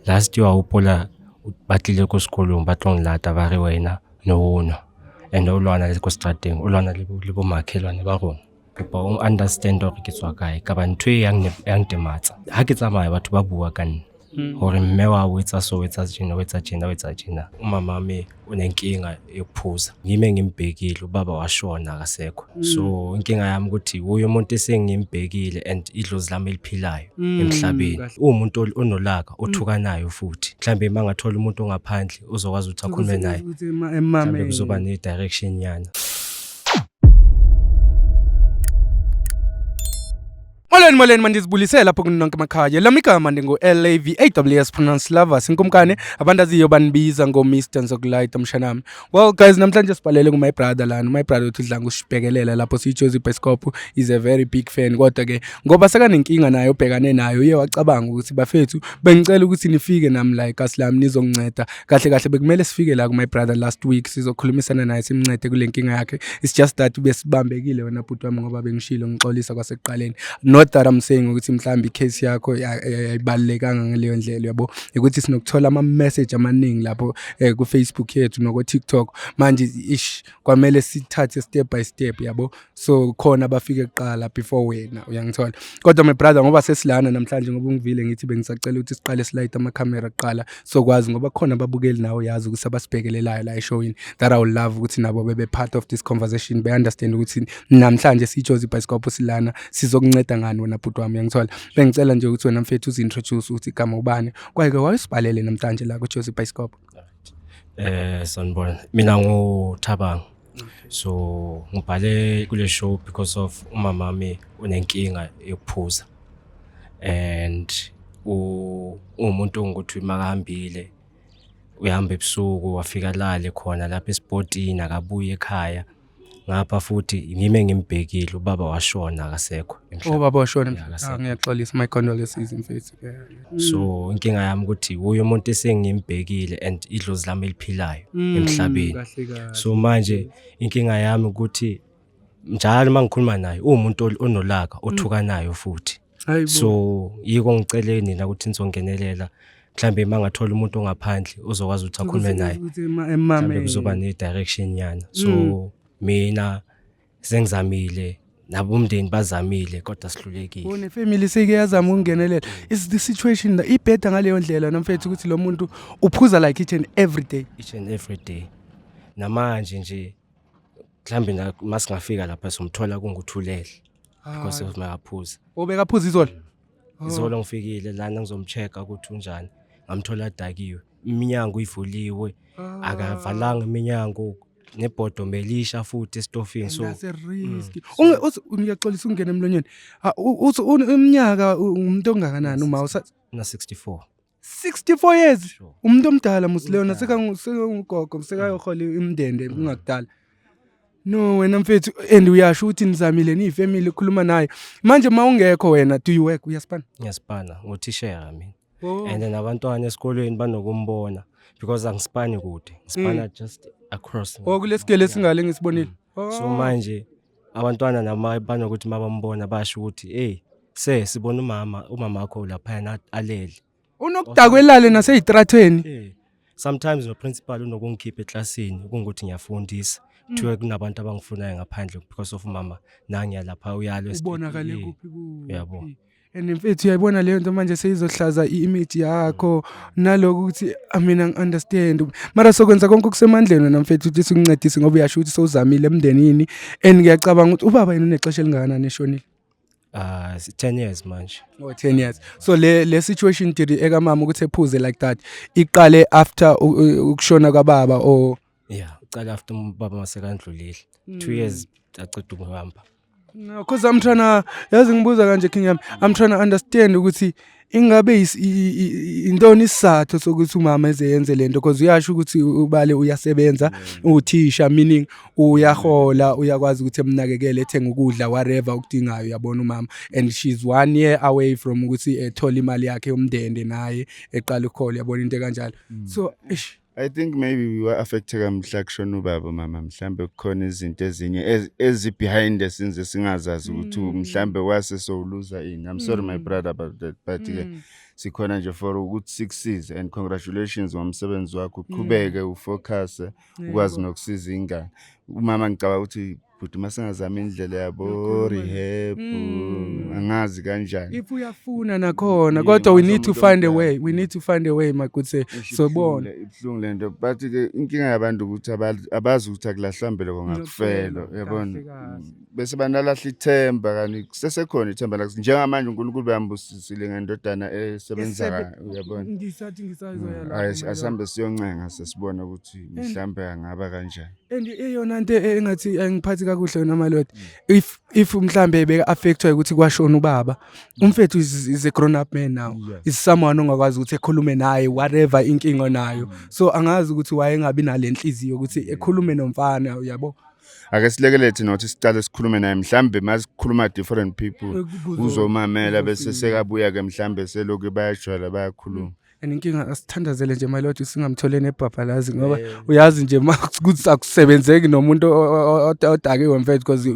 last year upola batlile ko sekolong ba tlo nlata ba re wena no no and ulwana le ko strateng ulwana le bo makhelwane ba rona kopa o understand hore ke tswa kae ka ba ntwe yang tematsa ha ke tsamaya batho ba bua ka nna hore mme wa o etsa so etsa jena umama wami unenkinga yokuphuza ngime ngimbhekile ubaba washona akasekho so inkinga yami ukuthi uyo umuntu esengimbhekile and idlozi lami eliphilayo emhlabeni umuntu onolaka othukanayo futhi mhlambe mangathola umuntu ongaphandle uzokwazi ukuthi akhulume naye mhlambe kuzoba ne direction yana. Molweni mandizibulise lapho kunonke emakhaya lami igama ndingu-LAVAWS pronounce lovers inkumkane abantu aziyo banibiza ngo-Mr Nzokulayita mshanami. Well guys, namhlanje sibhalele ku my brother lana. My brother uthi udla ngusibhekelela lapho siyiJozi Bioscope is a very big fan kodwa ke ngoba sekanenkinga nayo obhekane nayo uye wacabanga ukuthi bafethu bengicela ukuthi nifike nami la ekhasi lami nizonginceda kahle bekumele sifike la ku my brother last week sizokhulumisana naye simncede kule nkinga yakhe. It's just that besibambekile wena bhuti wami ngoba bengishilo ngixolisa kwasekuqaleni. Not that I'm saying ukuthi mhlambi icase yakho ayibalekanga ngaleyo ndlela yabo ukuthi sinokuthola ama message amaningi lapho ku Facebook yethu no ku TikTok manje kwamele sithathe step by step yabo so khona bafike kuqala before wena uyangithola kodwa my brother ngoba sesilana namhlanje ngoba ungivile ngithi bengisacela ukuthi siqale slide ama camera kuqala so kwazi ngoba khona babukeli nawo yazi ukuthi abasibhekelelayo la eshowini that I would love ukuthi nabo bebe part of this conversation be understand ukuthi namhlanje siJozi Bioscope silana sizokunceda ngani wena bhuti wami uyangithola bengicela nje ukuthi wena mfethu uzintroduce ukuthi igama ubani kwayike wayesibhalele namhlanje la kuJozi Bioscope. Sanibona mina nguThabang so ngibhale kule show because of umama wami unenkinga yokuphuza and umuntu ngokuthi makahambile uyahamba ebusuku wafika lale khona lapha esportini akabuye ekhaya ngapha futhi ngime ngimbhekile ubaba washona akasekho emhlabeni. Ubaba washona ngiyaxolisa my condolences mfethu. So inkinga yami ukuthi uyo umuntu esengimbhekile and idlozi lami eliphilayo emhlabeni. So manje inkinga yami ukuthi njalo mangikhuluma naye umuntu onolaka othukanayo futhi. So yiko ngicele nina ukuthi nizongenelela mhlambe mangathola umuntu ongaphandle uzokwazi ukuthi akhulume naye mhlambe kuzoba ne direction yana. So mina sengizamile nabo umndeni bazamile kodwa sihlulekile. Une family sike yazama ukungenelela. Is the situation that ibheda ngaleyo ndlela namfethu ukuthi lo muntu uphuza like each and every day. Namanje nje mhlambe masingafika lapha somthola kunguthulele because of makaphuza. Obekaphuza izolo. Izolo ngifikile lana ngizomchecka ukuthi unjani. Ngamthola dakiwe. Iminyango ivuliwe. Akavalanga iminyango. Nebhodo melisha futhi estofini so that's a risk. Ngiyaxolisa ungene emlonyeni. Umnyaka umuntu ongakanani uma na 64. 64 years. Umuntu omdala musilona sekangugogo sekayohola imndende ungakudala. No wena mfethu and uyasho ukuthi nizamile ni family khuluma naye. Manje mawungekho wena do you work uyaspana? Ngiyaspana ngotishera mina. And then abantwana esikolweni banokumbona because angispani kude. Ngispana just across. Kulesigele singale ngisibonile. So manje abantwana nama banokuthi mabambona basho ukuthi sibona umama wakho lapha na alele. Unokudakwelale naseyitratweni. Sometimes no principal unokungikhipha eclassini kungukuthi ngiyafundisa. Thiwe kunabantu abangifunayo ngaphandle because of umama nangiya lapha uyalo ubonakale kuphi yabo. And mfethu uyayibona leyo nto manje seyizohlaza i-image yakho naloku ukuthi mina ngi-understand mara sokwenza konke okusemandleni wena mfethu ukuthi sikuncedise ngoba uyasho ukuthi sowuzamile emndenini and ngiyacabanga ukuthi ubaba yena unexesha elingakanani eshonile. 10 years manje. 10 years. So le situation did ekamama ukuthi ephuze like that iqale after ukushona kababa or iqale after ubaba masekandlulile 2 years aceda ukuhamba. No, because I'm trying to yazi ngibuza kanje king yami I'm trying to understand ukuthi ingabe indoni isathu sokuthi umama ezeyenze lento because uyasho ukuthi ubale uyasebenza uthisha meaning uyahola uyakwazi ukuthi emnakekele ethenga ukudla whatever ukudingayo yabona umama and she's 1 year away from ukuthi ethola imali yakhe yomndende naye eqala ukhola yabona into kanjalo so I think maybe we were affected mhla kushona ubaba mama mhlambe kukhona izinto ezinye behind the scenes esingazazi ukuthi mhlambe wase so loser in. I'm sorry my brother about that, but sikhona nje for ukuthi sikusize, and congratulations ngomsebenzi wakho, uqhubeke ufocus ukwazi nokusiza ingane. Umama ngicabanga ukuthi futhi masingazama indlela yabo rehab angazi kanjani if uyafuna nakhona kodwa we need to find a way my good say so bona ibhlungu lento, but ke inkinga yabantu ukuthi abazi ukuthi akulahlambele ngakufela, yabona, bese banalahla ithemba kanti kusesekhona ithemba la njengamanje uNkulunkulu bayambusisile ngendodana esebenza, uyabona. Ngisazoya la Asambe siyoncenga sesibona ukuthi mhlambe angaba kanjani. and eyona nto engathi angiphathi kakuhle yona my lord, if mhlambe beka affectwa ukuthi kwashona ubaba, umfethu is a grown up man now, is someone ongakwazi ukuthi ekhulume naye whatever inkinga nayo, so angazi ukuthi wayengabi nalenhliziyo ukuthi ekhulume nomfana, uyabo. Ake silekele thina ukuthi sicale sikhulume naye mhlambe masikhuluma different people uzomamela bese sekabuya ke mhlambe selokhu bayajwala bayakhuluma. And inkinga asithandazele nje my lord singamtholene eBhabhalazi ngoba uyazi nje ukuthi akusebenzeki nomuntu odake wemfethu because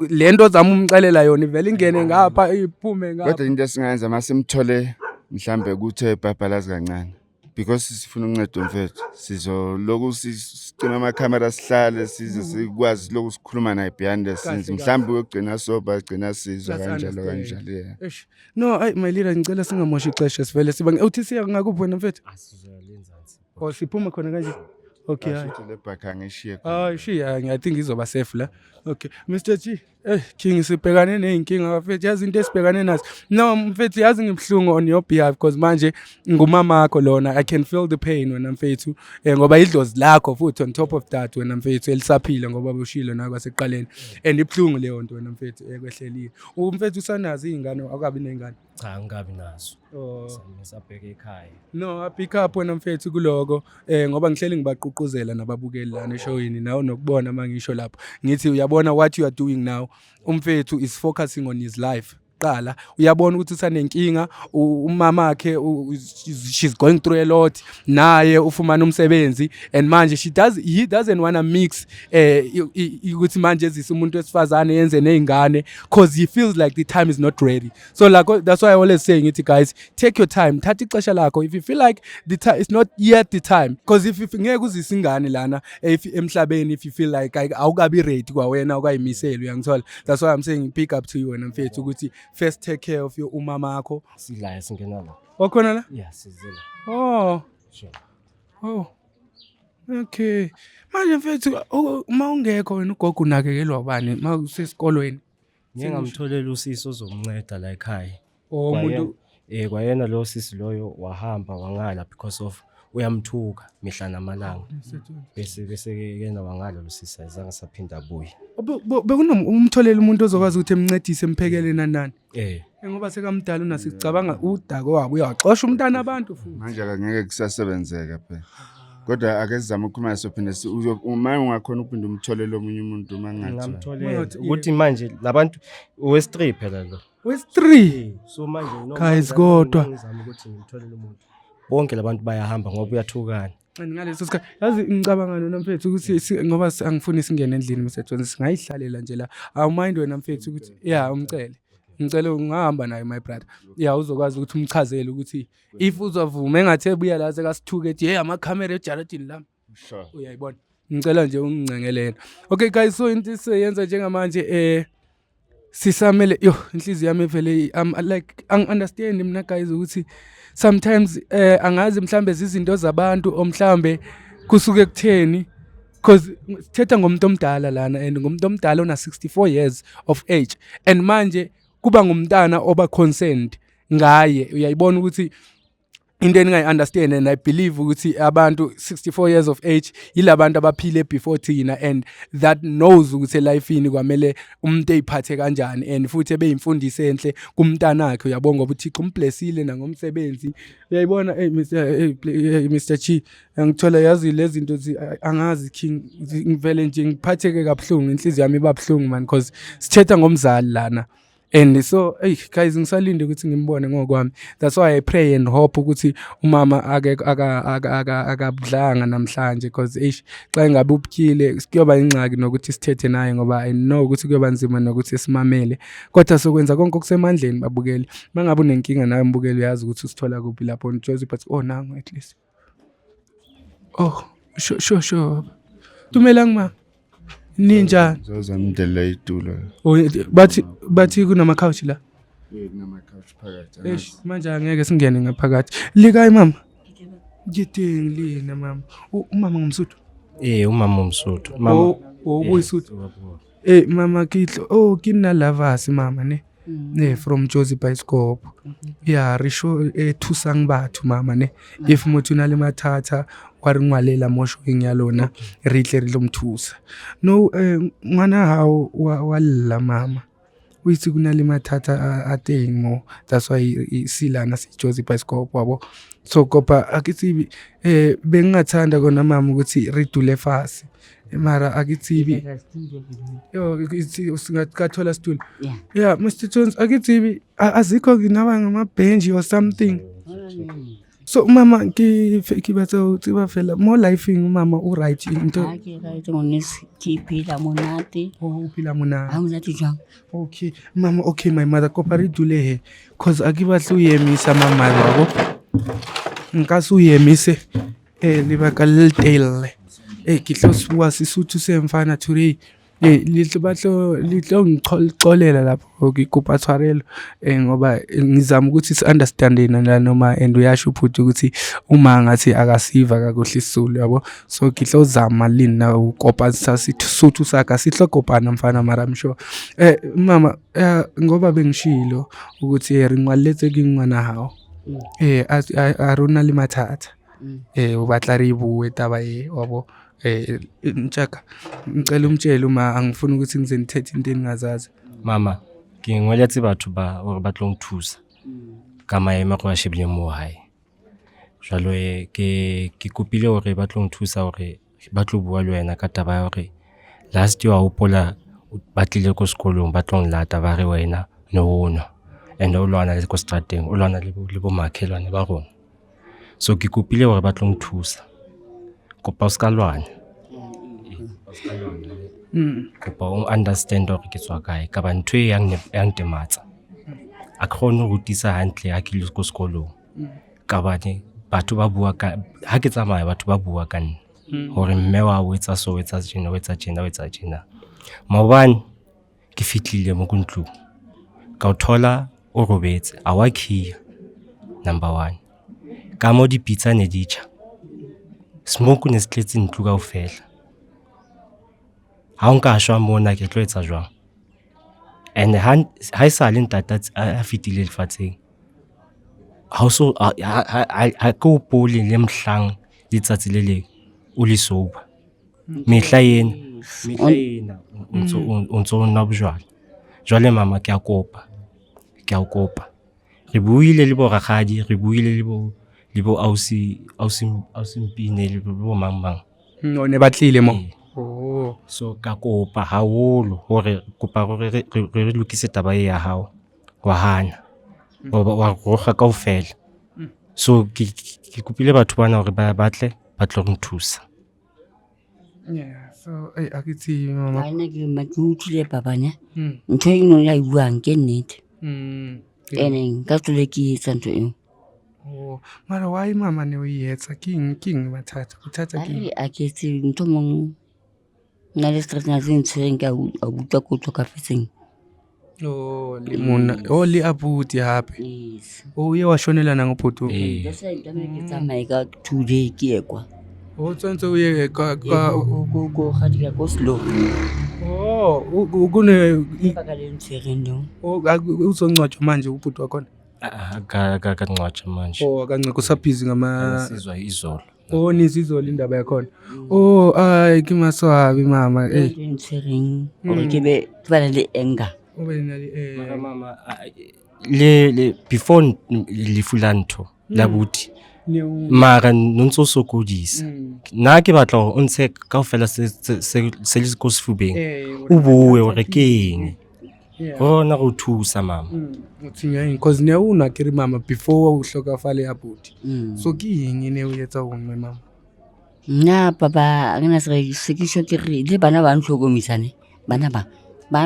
lento zama umcelela yona ivela ingene ngapha iphume ngapha. Kodwa into esingayenza masimthole mhlambe kuthi eBhabhalazi kancane, because sifuna uncedo mfethu sizoloku sicima ama-camera sihlale size sikwazi lokhu sikhuluma naye behind the scenes, mhlambe uyogcina soba agcina sizwa kanjalo yeah. No my leader ngicela singamoshi ixesha sivele siba uthi siya ngakuphi wena mfethu? Siphuma khona kanje. Okay, hayi le bhakha ngishiye. I think izoba safe la. Okay, Mr. G, King sibhekane nezinkinga mfethu, yazi into esibhekane nazo. No mfethu, yazi ngibhlungu on your behalf because manje ngumama wakho lona, I can feel the pain wena mfethu, ngoba idlozi lakho futhi on top of that wena mfethu elisaphila ngoba ushilo nako aseqaleni, and ibhlungu leyo nto wena mfethu ekwehlelile. Umfethu usanazi izingane akabi nezingane? Cha ngingabi nazo. Ngisabheka ekhaya. No, pick up wena mfethu kuloko ngoba ngihleli ngibaqhuquzela nababukeli lana eshowini nawo nokubona mangisho lapho. Ngithi uyabona what you are doing now. Umfethu is focusing on his life. Qala uyabona ukuthi usanenkinga, umama wakhe she's going through a lot, naye ufumana umsebenzi, and manje he doesn't want to mix ukuthi manje ezisa umuntu wesifazane yenze nezingane because he feels like the time is not ready. So like that's why I always saying it, guys, take your time, thatha ixesha lakho. If you feel like the time is not yet the time, because if ngeke uzisa ingane lana emhlabeni, if you feel like awukabi ready kwa wena ukayimisela, uyangithola. That's why I'm saying pick up to you wena mfethu ukuthi first take care of your umama wakho. Sila singena la. Wakhona la? Yeah, sizila. Oh. Sure. Oh. Okay. Manje mfethu uma ungekho wena ugogo unakekelwa ubani uma usesikolweni? Ngingamtholela usisi ozomnceda la ekhaya. Umuntu kwayena lo sisi loyo wahamba wangala because of uyamthuka mihla namalanga. Bese yena wangala lo sisi azange saphinda abuye. Bekunomtholela umuntu ozokwazi ukuthi emncedise emphekele nanani. Ngoba sekamdala unasicabanga udako wabo uyaxosha umntana abantu futhi. Manje ngeke kusasebenzeka phela. Kodwa ake sizame ukukhuluma sophinde uma ungakhona ukuphinda umtholele omunye umuntu mangathi. Ngamtholela ukuthi manje labantu West3 phela lo. West3. So manje no. Guys kodwa ngizama ukuthi ngimtholele umuntu. Bonke labantu bayahamba ngoba uyathukana. Ngaleso sikhathi yazi ngicabanga nona mfethu ukuthi ngoba angifuni singene endlini mfethu singayihlalela nje la. Awumind wena mfethu ukuthi umcele. Ngicela ungahamba naye my brother. Uzokwazi ukuthi umchazele ukuthi if uzovuma engathi ebuya la sekasithuke ethi ama camera ejaradini la. Sure. Uyayibona. Ngicela nje ungincengelena. Okay guys, so into siyenza njengamanje sisamele inhliziyo yami vele like understand mina guys ukuthi sometimes angazi mhlambe izinto zabantu omhlambe kusuke kutheni, because sithetha ngomuntu omdala lana and ngomuntu omdala ona 64 years of age, and manje kuba ngumntana oba concerned ngaye. Uyayibona ukuthi into engayi-understand, and I believe ukuthi abantu 64 years of age yilabantu abaphile before thina, and that knows ukuthi elifini kwamele umuntu eyiphathe kanjani, and futhi ebeyimfundise enhle kumntana wakhe. Uyabona ngoba uThixo umblessile nangomsebenzi. Uyayibona Mr. G, ngithola yazi lezi zinto angazi King, ngivele nje ngiphatheke kabuhlungu, inhliziyo yami iba buhlungu man, because sithetha ngomzali lana. And so guys ngisalinde ukuthi ngimbone ngokwami. That's why I pray and hope ukuthi umama akabudlanga namhlanje because xa ngabe ubutyile kuyoba ingxaki nokuthi sithethe naye ngoba I know ukuthi kuyoba nzima nokuthi simamele kodwa sokwenza konke okusemandleni babukeli mangabe unenkinga nawe mbukeli uyazi ukuthi usithola kuphi lapho Jozi but nangu at least sure tumelang ma ninja zozamdela itulo bathi kunama couch la kunama couch phakathi manje angeke singene ngaphakathi likayi mama ngidingilina mama umama ngumsuthu umama umsuthu mama ubuyisuthu mama kidlo kinalavasi mama ne from Jozi Bioscope risho thusang batho mama ne if motho na le mathatha wa re ngwalela mo showing ya lona re tle re lomthusa no ngwana hao wa lla mama o itse kuna le mathatha a teng mo that's why silana si Jozi Bioscope wabo so kopa akitsibi bengathanda kona mama ukuthi ridule fast mara akitsibi usingathola stool yeah Mr Jones akitsibi azikho nginaba ngamabhenji or something so mama kibatsa utsiba fela mo lifing mama u right into right ngonisi kiphila monate uphila monate amunati jang okay mama okay my mother kopa ridule he cause akibahle uyemisa mama yabo ngase uyemise libaka liltele kitlo siwa sisuthu semfana today litlo ngixolela lapho ngikupa tshwarelo ngoba ngizama ukuthi si understanding noma and uyasho futhi ukuthi uma ngathi akasiva kakuhle isizulu yabo so kitlo zama lina ukopa sasithu saka sihlokopana mfana mara msho mama ngoba bengishilo ukuthi ringwaletse kingwana hawo aruna limathatha ubatla ribuwe taba wabo ntshaka ngicela umtshele uma angifuni ukuthi ngize ngithethe into engazazi mama ngingweletsi batho ba tlo ngthusa ka maemo go a shebile mo hae jalo ke kopile hore ba tlo ngthusa hore ba tlo bua le wena ka taba hore last year o pola ba tlile ko sekolong ba tlo nlata ba re wena no and o lwana le ko strateng o lwana le bo makhelwane ba rona so ke kopile hore ba tlo ngthusa kopa ska lwana kopa o understand hore ke tswa kae ka ba ntwe yang tematsa a khone go tisa hantle ha ke le ko sekolong ka bane batho ba bua ka ha ke tsamaya batho ba bua ka nna hore mme wa o etsa so etsa jena mabane ke fitlile mo kuntlu ka o thola o robetse a wa khia number 1 ka mo di pizza ne di cha smoke ne stletse ntlu ka ofela ha nka shwa mona ke tlo etsa jwang and ha isa le ntata a fitile lefatsheng ha so ha ko pole le mhlang letsatsi le le o le soba mehla ena ontso na bujwala jwale mama ke a kopa re buile le bo rakgadi re buile le bo ausi mpine le bo mang o ne batlile mo so ka kopa haholo hore kopa re lokise taba ya hao wa hana wa roga kaofela so ke kopile batho bana hore ba batle ba tlo re thusa so akithi mama ane ke matutule babanya ntho e no ya buang ke nnete ene ka tsole ke tsanto eng mara why mama ne o yetsa king mathatha uthatha king a ke tse ntho mong na le stress na zintsheng ka a butwa ko tloka fetseng le mona le abuti hape ye wa shonela nang photho bese ke tsamaye ka today ke ekwa tsantse o ye ka go khadika go slow ukune ka le ntshegendo uzoncwatshwa manje ubhuti wakhona ka ncwatsha manje kanceka usabhizi ngama sizwa izolo nizizolo indaba yakhona ay ke maswabi mama ntshering gore ke be tsala le enga mama le before le fulantho la buti mara nontso sokodisa nna ke batla hore o ntshe kaofela se le ko sefubeng o bue hore ke eng gona go thusa mama. O tshwenyang cause ne o na ke re mama before o hlokafale abuti. So ke eng ne o etsa o nngwe mama? Nna papa ke na se ke ke re le bana ba nhlokomisane bana ba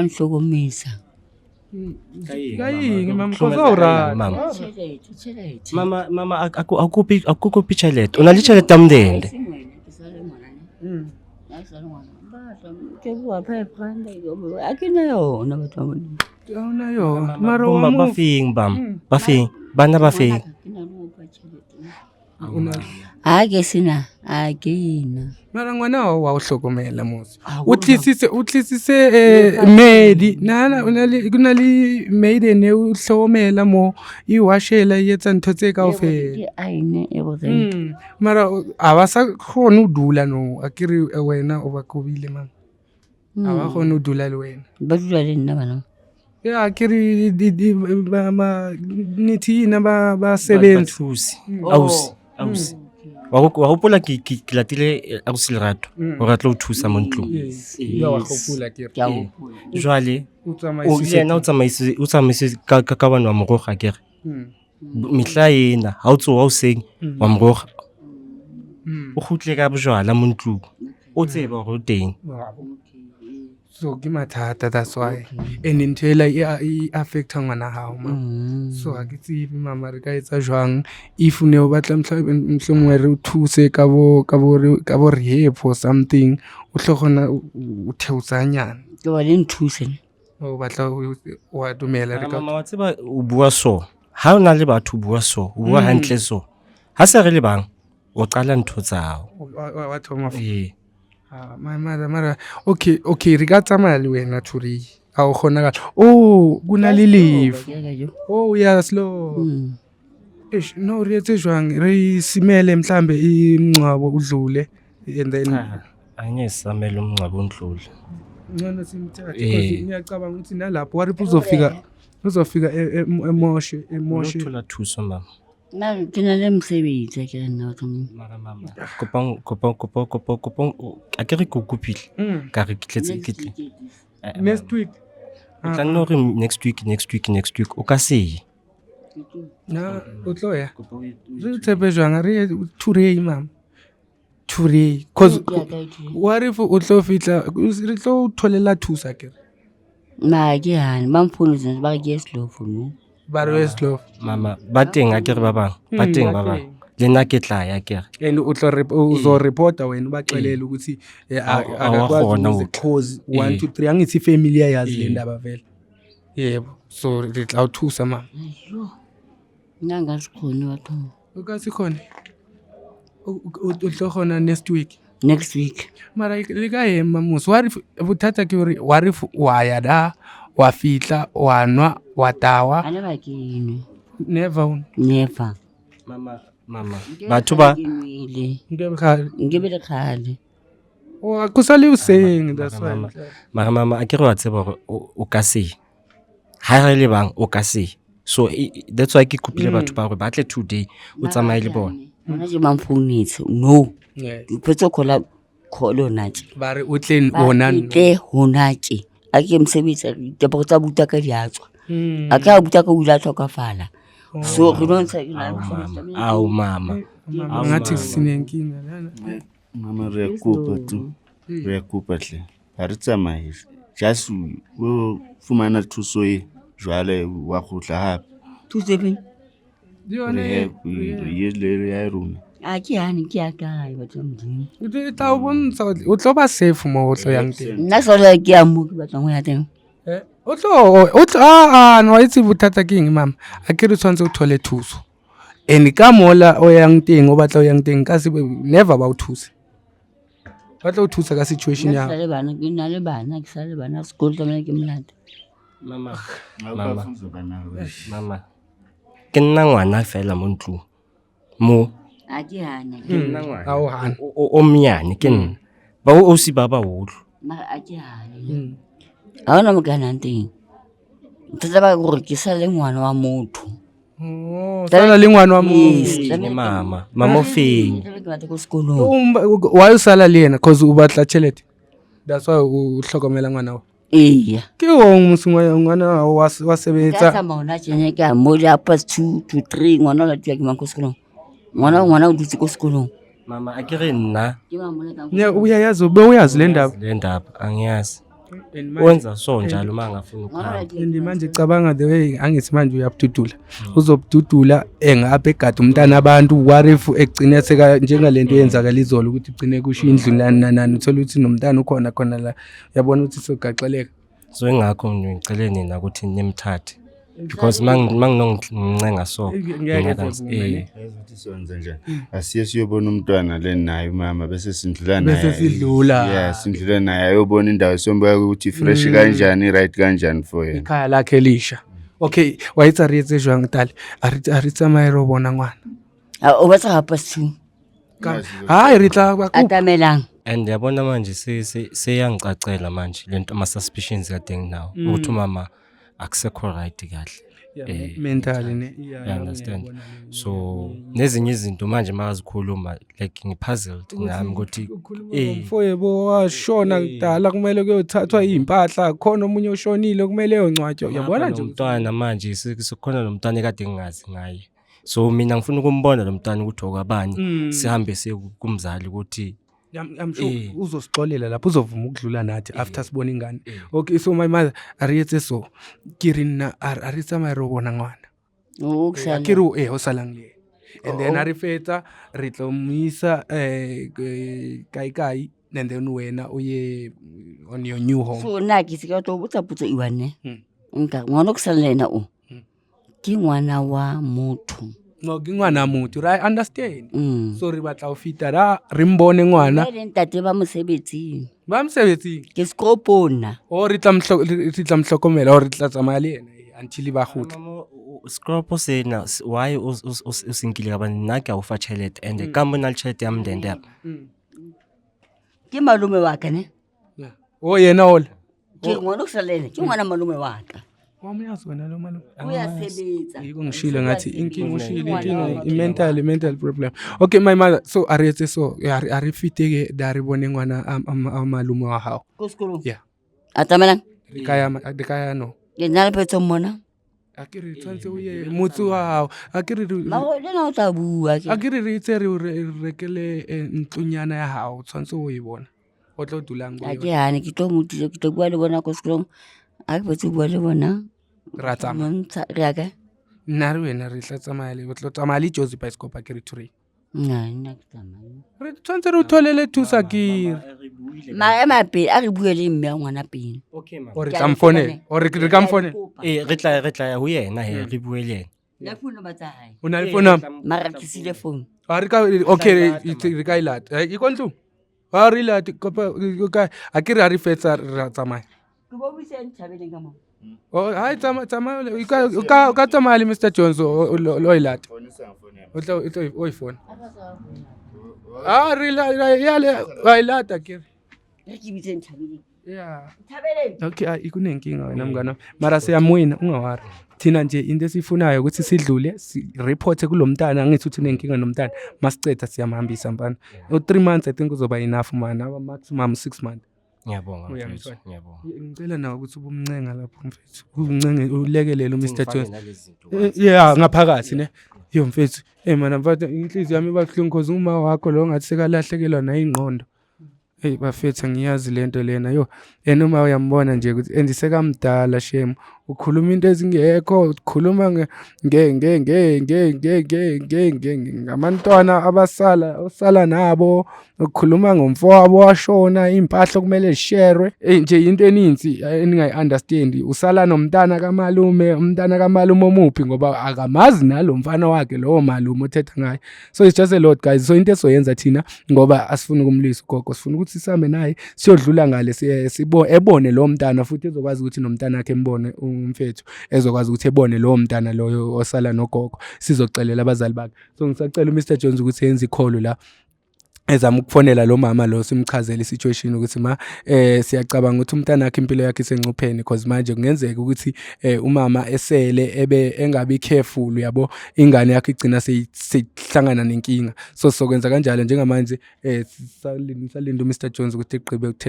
nhlokomisa. Ka eng mama cause o ra Mama. Mama akukopi tšhelete. O na le tšhelete ya modende. Ke bua 500 a ke na yona batho ba bona. Ona yo mara wa Ba feng bam. Ba feng. Bana ba feng. A ke sina a ke na. mara ngwana wa o hlokomela mose o tlisitse maid nana o na le maid ene o hlokomela mo e washela e etsa ntho tse kaofela Ke aine e botse. mara a ba sa kgone ho dula no a ke re wena o ba kobile mama a ba kgone ho dula le wena Ba dula le nna bana. ya ke re nithi na ba sebenza Thusi. Ausi. Wa gopola ke latile a go se lerato o ratla o thusa mo ntlong. ya wa khopula ke Ke a hopola. Jwale o o tsamaise yena o tsamaise ka bana wa moroga kere mehla ena ha o tsoa o seng wa moroga o khutle ka bojwala mo ntlong o tseba gore o teng. so ke mathata that's why and ntho ela e affecta ngwana hao ma so ha ke tsebe mama re ka etsa jwang if ne o batla mhlomongwe re o thuse ka bo rehab or something o tlo gona o theotsanyana Ke ba le nthuse. o batla wa dumela re ka Mama wa tseba o bua so ha o na le batho o bua so o bua hantle so ha se re le bang o qala ntho tsao. wa thoma Ee. okay re ka tsamaya le wena Thuri a o kgona ka kuna le lefu yes lo no re etse jwang re simele mhlambe incwabo udlule and then Angesamela umncwabo ondlule. ngona simthathe because ngiyacabanga ukuthi nalapho wari uzofika emoshe Uthola thuso mama. Na ke na le mosebetsi ke nna batho. Mara mama. Kopang a ke re ke o kopile ka re ke tletse ke tle. next week O tla nna hore next week o ka se ye. na o tlo ya re tsebe jwang re Thuri mama Thuri cause what if o tlo fitla re tlo tholela thusa ke Ma ke hane ba mphonisa ba ke slow for no. ba re slow Mama ba teng a ke re ba bang ba teng ba bang le nna ke tla ya ke re and uzo reporta wena ubaxelela ukuthi akakwazi ukuzixhoza 1 2 3 angithi family yazi le ndaba vele yebo so re tla uthusa mama Nna ngasikhona batho. ukasikhona uhlogona next week mara le ka hema musi wa re bothatha ke hore wa re wa ya da wa fitla wa nwa wa tawa Ana ba ke ino. never mama batho ba Ngebe le khale. wa kusale useng that's why mama a ke re wa tseba gore o ka se ha re le bang o ka se so that's why ke kopile batho ba gore ba tle today o tsamaye le bona. Mona je mamphonitse no. Ipetso khola kholo natse. ba re o tle ona Ke honatse. A ke msebetsa ditaba tsa buta ka diatswa. A ka buta ka ula tlhokafala. So re don't say Au mama ngathi sinenkinga mama re a kopa tle ha re tsamaye just o fumana thuso e jwale wa khutla hape Tuzepe. yone ye le ya rona A ke hane ke a kae batho mdimo. o tla o bontsha o tlo ba safe mo o tlo yang teng Nna sola ke a mo ke batla go ya teng. o tlo no itse bothata ke eng mama a ke re tshwantse o thole thuso and ka mola o yang teng o batla o yang teng ka se never ba o thuse ba tla o thusa ka situation ya Ke na le bana ke sa le bana school tlamela ke mlata. mama ke nna ngwana fela mo ntlong mo A ke hane. a o hana o mnyane ke nna ba o si ba holo. Ma a ke hane. A ona mo kana teng. Tsa ba gore ke sa le ngwana wa motho. tsala le ngwana wa mo Ke mama o feng Ke batla go sekolong. wa o sala le yena cause o batla tšhelete that's why o hlokomela ngwana wa Iya. ke o ngwana wa sebetsa Tsamaya hona tjena ke a mo ja past 2 to 3 ngwana o latiwa ke mang ko sekolong. Ngwana o dutse ko sekolong. Mama akere nna Ke mamole ka ne uyayazi ube uyazi le ndaba le ndaba angiyazi. Wenza so njalo uma ngafuna ukuhamba. and manje cabanga the way angithi manje uyabududula uzobududula engapha egada umntana abantu warifu egcina seka njengalento yenzakala izolo ukuthi igcine kusho indlu nani uthola ukuthi nomntana ukhona khona la yabona ukuthi sogaxeleka. So ingakho ngicela nina ukuthi nimthathe because manginongincenga so Ezothi sonze njani asiye siyobona umntwana le naye mama bese sindlula naye Bese sidlula. yes sindlula naye ayobona indawo sombeka ukuthi fresh kanjani right kanjani for yena Ikhaya lakhe elisha. Okay, waitsa rietse jwang tale a ritsa maero bona ngwana. o batla ga past 2 Hayi ritla ba ku atamelang. and yabona manje seyangicacela manje lento ama suspicions kade nginawo ukuthi mama akusekho right kahle. mentally ne. You understand? So nezinye izinto manje makazikhuluma like ngipuzzled nami ukuthi mfoyebo washona kudala kumele kuyothathwa impahla khona omunye oshonile kumele eyongcwatshwa yabona nje umntwana manje sikhona lo mntwana ekade ngingazi ngaye. So mina ngifuna ukumbona lo mntwana ukuthi okwabani sihambe kumzali ukuthi I'm sure uzosixolela lapho uzovuma ukudlula nathi after sibona ingane. Okay, so my mother ariyetse so kirina aritsa maero bona ngwana. Ukusala. Kiru osalangile. And then arifeta ritlomisa kai and then wena uye on your new home. So na ke se ka to botsa potso iwane. Nka ngwana o kusala lena o. Ke ngwana wa motho. No ke ngwana motho, I understand. So re batla o fita ra re mbone ngwana. Le ntate ba mosebetsing. Ba msebetsing. Ke skopona. O re tla mhlokomela o re tla tsamaya le yena until ba gutla. Scropo sena why usinkile kabani nna ke a o fa tšhelete and ka mona le tšhelete ya mndende apa. Ke malume wa ka ne. O yena ola. Ke ngwana o kusala lena ke ngwana malume wa ka. Wa moyazi wena lo malume. Uyasebetsa. Yiko ngishilo ngathi inkinga ushilo inkinga mental problem. Okay my mother, so ariyetse so ari fiteke dari bone ngwana amalume wa hao. Ko sekolong. Yeah. Atamelang. Dikaya no. Ke nna le petso mona. Akere tsantse uye motho wa hao akere Ma go le no tla bua ke. akere re itse re rekele ntlunyana ya hao tsantse o e bona o tlo dulang A ke hane ke tlo motile ke tlo bua le bona ko sekolong. A ke botse bua le bona. ra tsama Montsha re ya ka. nna re wena re tla tsamaya le tlo tsamaya le Josie Bioscope akere three Nna ke tsamaya. re tsantse re utholele thusa kire Ma ema pe a re bua le mme wa ngwana pele. Okay mama. o re tla mfonela o re ka mfonela Re tla ya ho yena he re bue le yena. La phone ba tsa hae. o na le phone number Mara ke sile phone. a re ka okay re ka ilata e kontlo a re ilata kopa ka akere a re fetsa ra tsamaya Ke bo bise nthabeleng ka mo. oh hayi tsama ka tsamaya le Mr Jones lo ilata o tla o ifone a re ya le wa ilata kere Re ke bise nthabeleng. yeah Nthabeleng. okay ikunenkinga wena mngana mara siyamwina ungawari thina nje into esifunayo ukuthi sidlule report kulomntana angithi uthi unenkinga nomntana masicetha siyamhambisa mfana 3 months I think uzoba enough man aba maximum 6 months. Ngiyabonga mfethu, ngiyabonga. Ngicela nawe ukuthi ubumncenga lapho mfethu umncenge ulekelele uMr Jones yeah ngaphakathi ne yo mfethu man mfethu inhliziyo yami ibahlungu cause uma wakho lo ngathi sekalahlekelwa na ingqondo. Hey bafethu ngiyazi lento lena yo yena uma uyambona nje ukuthi endisekamdala shame ukhuluma into ezingekho ukhuluma ngamantwana abasala osala nabo ukukhuluma ngomfowabo washona impahla kumele share nje into eninzi eningayi understand usala nomntana kamalume umntana kamalume omuphi ngoba akamazi nalomfana wakhe lo malume othetha ngaye. So it's just a lot guys, so into esoyenza thina ngoba asifuna ukumlisa ugogo sifuna ukuthi sihambe naye siyodlula ngale ebone lo mntana futhi ezokwazi ukuthi nomntana wakhe embone umfethu ezokwazi ukuthi ebone lo mntana loyo osala nogogo sizoxelela abazali bakhe. So ngisacela uMr Jones ukuthi yenze ikholo la ezama ukufonela lo mama lo simchazele isituation ukuthi siyacabanga ukuthi umntana wakhe impilo yakhe isengcupheni because manje kungenzeka ukuthi umama esele ebe engabi careful yabo ingane yakhe igcina seyihlangana nenkinga so sokwenza kanjalo njengamanje salinda uMr Jones ukuthi eqhubeke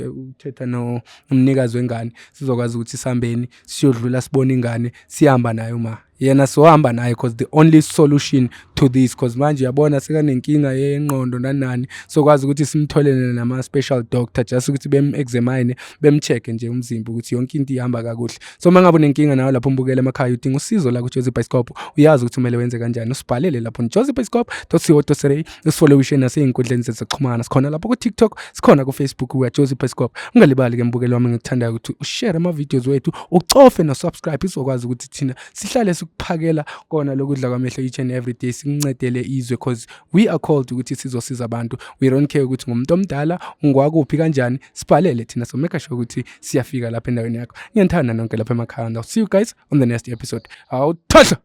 ukuthetha nomnikazi wengane sizokwazi ukuthi sihambeni siyodlula sibone ingane sihamba nayo yena sohamba naye because the only solution to this because manje yabona sekanenkinga yengqondo nanani sokwazi ukuthi simtholele nama special doctor just ukuthi bem-examine bem-check nje umzimba ukuthi yonke into ihamba kakuhle so mangabe unenkinga nawe lapho umbukela emakhaya udinga usizo la ku-Jozi Bioscope uyazi ukuthi kumele wenze kanjani usibhalele lapho jozibioscope.co.za usifollowishe nasey'nkundleni zezokuxhumana sikhona lapho ku-TikTok sikhona ku-Facebook Jozi Bioscope ungalibali ke mbukeli wami ngikuthandayo ukuthi ushare ama-videos wethu ucofe no-subscribe izokwazi ukuthi thina sihlale kuphakela kona lokudla kwamehlo each and every day sincedele izwe because we are called ukuthi sizosiza abantu we don't care ukuthi ngumuntu omdala ungwakuphi kanjani sibhalele thina so make sure ukuthi siyafika lapha endaweni yakho ngiyanthanda nonke lapha emakhaya. See you guys on the next episode. Awuthohla.